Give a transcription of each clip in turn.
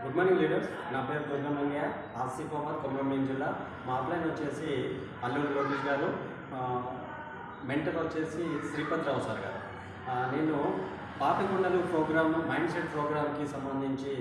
Good morning leaders. నా పేరు దుర్గమయ్య, ఆసిఫాబాద్, కొమరంభీం జిల్లా. మా అప్లైన్ వచ్చేసి అల్లూరి లోకేష్ గారు, మెంటర్ వచ్చేసి శ్రీపతిరావు సార్ గారు. నేను పాపికొండలు ప్రోగ్రామ్, మైండ్ సెట్ ప్రోగ్రామ్కి సంబంధించి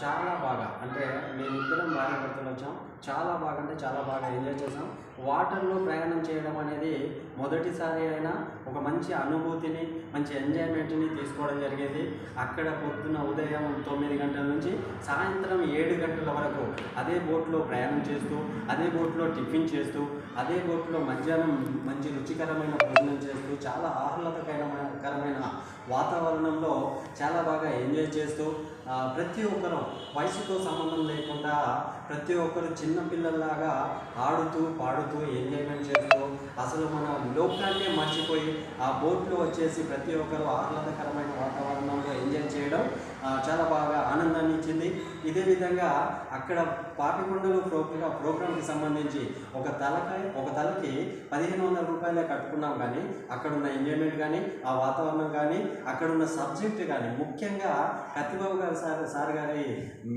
చాలా బాగా, అంటే మేమిద్దరం భార్యాభర్తలు వచ్చాం. చాలా బాగా, అంటే చాలా బాగా ఎంజాయ్ చేసాం. వాటర్లో ప్రయాణం చేయడం అనేది మొదటిసారి అయినా ఒక మంచి అనుభూతిని, మంచి ఎంజాయ్మెంట్ని తీసుకోవడం జరిగింది. అక్కడ పొద్దున్న ఉదయం 9 గంటల నుంచి సాయంత్రం 7 గంటల వరకు అదే బోట్లో ప్రయాణం చేస్తూ, అదే బోట్లో టిఫిన్ చేస్తూ, అదే బోట్లో మధ్యాహ్నం మంచి రుచికరమైన భోజనం చేస్తూ, చాలా ఆహ్లాదకరమైన వాతావరణంలో చాలా బాగా ఎంజాయ్ చేస్తూ, ప్రతి ఒక్కరూ వయసుతో సంబంధం లేకుండా ప్రతి ఒక్కరు చిన్నపిల్లల్లాగా ఆడుతూ పాడుతూ ఎంజాయ్మెంట్ చేస్తూ, అసలు మన లోకాన్నే మర్చిపోయి ఆ బోట్లో వచ్చేసి ప్రతి ఒక్కరు ఆహ్లాదకరమైన వాతావరణంలో ఎంజాయ్ చేయడం చాలా బాగా ఆనందాన్ని ఇచ్చింది. ఇదే విధంగా అక్కడ పాపికొండలు ప్రోగ్రాంకి సంబంధించి ఒక తలకి 1500 రూపాయలే కట్టుకున్నాం. కానీ అక్కడున్న ఎంజాయ్మెంట్ కానీ, ఆ వాతావరణం కానీ, అక్కడున్న సబ్జెక్ట్ కానీ, ముఖ్యంగా కత్తిబాబు గారు సార్ గారి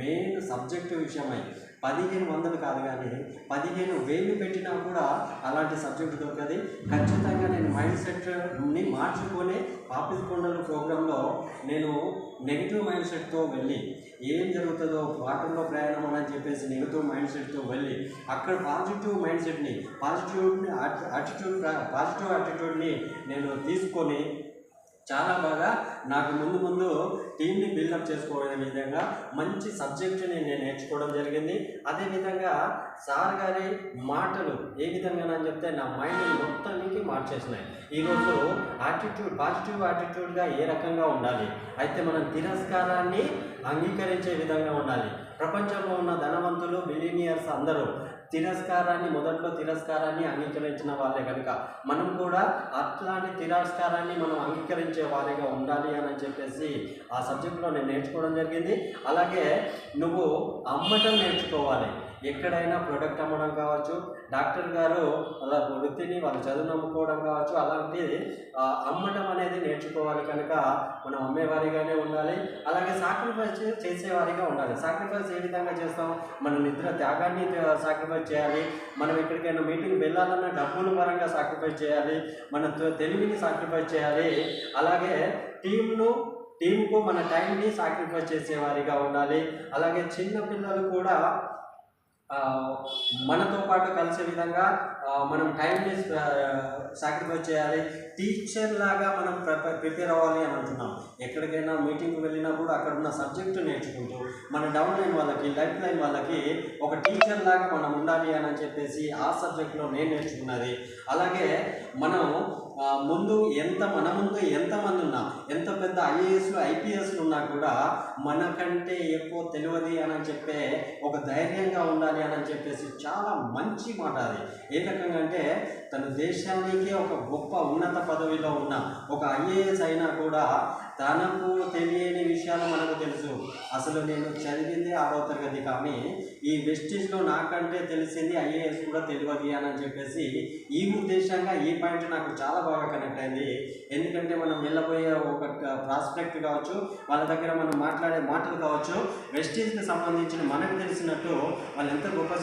మెయిన్ సబ్జెక్టు విషయమై 1500 కాదు కానీ 15,000 పెట్టినా కూడా అలాంటి సబ్జెక్టు దొరకది. ఖచ్చితంగా నేను మైండ్ సెట్ని మార్చుకొని పాపికొండలు ప్రోగ్రాంలో నేను నెగిటివ్ మైండ్ సెట్తో వెళ్ళి ఏం జరుగుతుందో వాటర్లో ప్రయాణం అని చెప్పేసి నెగిటివ్ మైండ్ సెట్తో వెళ్ళి అక్కడ పాజిటివ్ యాటిట్యూడ్ని నేను తీసుకొని చాలా బాగా నాకు ముందు టీంని బిల్డప్ చేసుకోవడం విధంగా మంచి సబ్జెక్టుని నేను నేర్చుకోవడం జరిగింది. అదేవిధంగా సార్ గారి మాటలు ఏ విధంగా అని చెప్తే నా మైండ్ని మొత్తానికి మార్చేసినాయి. ఈరోజు పాజిటివ్ యాటిట్యూడ్గా ఏ రకంగా ఉండాలి, అయితే మనం తిరస్కారాన్ని అంగీకరించే విధంగా ఉండాలి. ప్రపంచంలో ఉన్న ధనవంతులు, బిలినియర్స్ అందరూ మొదట్లో తిరస్కారాన్ని అంగీకరించిన వాళ్ళే కనుక మనం కూడా అట్లాంటి తిరస్కారాన్ని మనం అంగీకరించే వారిగా ఉండాలి అని చెప్పేసి ఆ సబ్జెక్టులో నేను నేర్చుకోవడం జరిగింది. అలాగే నువ్వు అమ్మటం నేర్చుకోవాలి. ఎక్కడైనా ప్రోడక్ట్ అమ్మడం కావచ్చు, డాక్టర్ గారు వాళ్ళ వృత్తిని వాళ్ళు చదువు నమ్ముకోవడం కావచ్చు, అలాంటి అమ్మటం అనేది నేర్చుకోవాలి. కనుక మనం అమ్మేవారిగానే ఉండాలి. అలాగే సాక్రిఫైస్ చేసేవారిగా ఉండాలి. సాక్రిఫైస్ ఏ విధంగా చేస్తాం? మన నిద్ర త్యాగాన్ని సాక్రిఫైస్ చేయాలి. మనం ఎక్కడికైనా మీటింగ్ వెళ్ళాలన్నా డబ్బుల పరంగా సాక్రిఫైస్ చేయాలి. మన తెలివిని సాక్రిఫైస్ చేయాలి. అలాగే టీంకు మన టైంని సాక్రిఫైస్ చేసేవారిగా ఉండాలి. అలాగే చిన్నపిల్లలు కూడా మనతో పాటు కలిసే విధంగా మనం టైంని సాక్రిఫైస్ చేయాలి. టీచర్ లాగా మనం ప్రిపేర్ అవ్వాలి అని అంటున్నాం. ఎక్కడికైనా మీటింగ్కి వెళ్ళినప్పుడు అక్కడ ఉన్న సబ్జెక్టు నేర్చుకుంటూ మన డౌన్ లైన్ వాళ్ళకి, లైఫ్ లైన్ వాళ్ళకి ఒక టీచర్ లాగా మనం ఉండాలి అని చెప్పేసి ఆ సబ్జెక్టులో నేను నేర్చుకున్నది. అలాగే మనం మన ముందు ఎంతమంది ఉన్నా, ఎంత పెద్ద ఐఏఎస్లు, ఐపీఎస్లు ఉన్నా కూడా మనకంటే ఎక్కువ తెలియదు అని చెప్పే ఒక ధైర్యంగా ఉండాలి అని చెప్పేసి చాలా మంచి మాట అది. ఏ రకంగా అంటే తన దేశానికి ఒక గొప్ప ఉన్నత పదవిలో ఉన్న ఒక ఐఏఎస్ అయినా కూడా తనకు తెలియని విషయాలు మనకు తెలుసు. అసలు నేను చదివింది 6వ తరగతి, కానీ ఈ వెస్టీజ్లో నాకంటే తెలిసింది ఐఏఎస్ కూడా తెలియదు అని చెప్పేసి ఈ ఉద్దేశంగా ఈ పాయింట్ నాకు చాలా బాగా కనెక్ట్ అయింది. ఎందుకంటే మనం వెళ్ళబోయే ఒక ప్రాస్పెక్ట్ కావచ్చు, వాళ్ళ దగ్గర మనం మాట్లాడే మాటలు కావచ్చు, వెస్టీజ్కి సంబంధించిన మనకు తెలిసినట్టు వాళ్ళు ఎంత గొప్ప